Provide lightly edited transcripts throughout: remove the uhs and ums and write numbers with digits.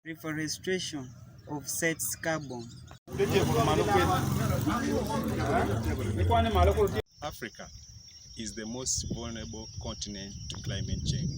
Reforestation offsets carbon. Africa is the most vulnerable continent to climate change.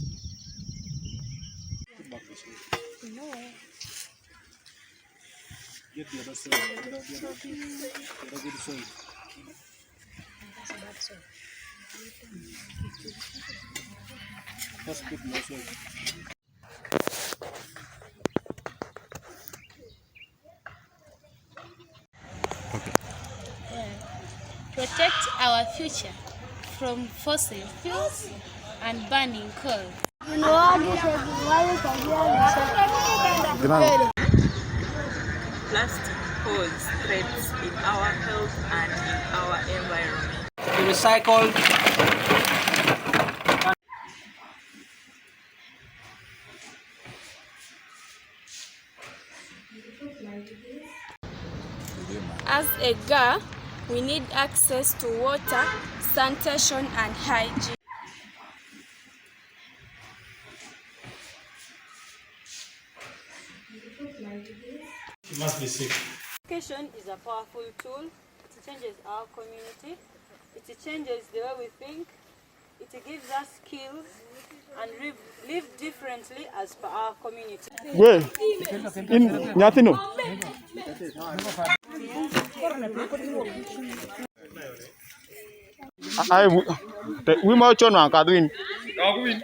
Protect our future from fossil fuels and burning coal. Plastic poses threats in our health and in our environment. Recycled. As a girl, we need access to water, sanitation and hygiene. You must be sick. Education is a powerful tool. It changes our community. It changes the way we think. It gives us skills and live differently as per our community. Wait, in Nyatino. We might turn on Catherine. Dog win.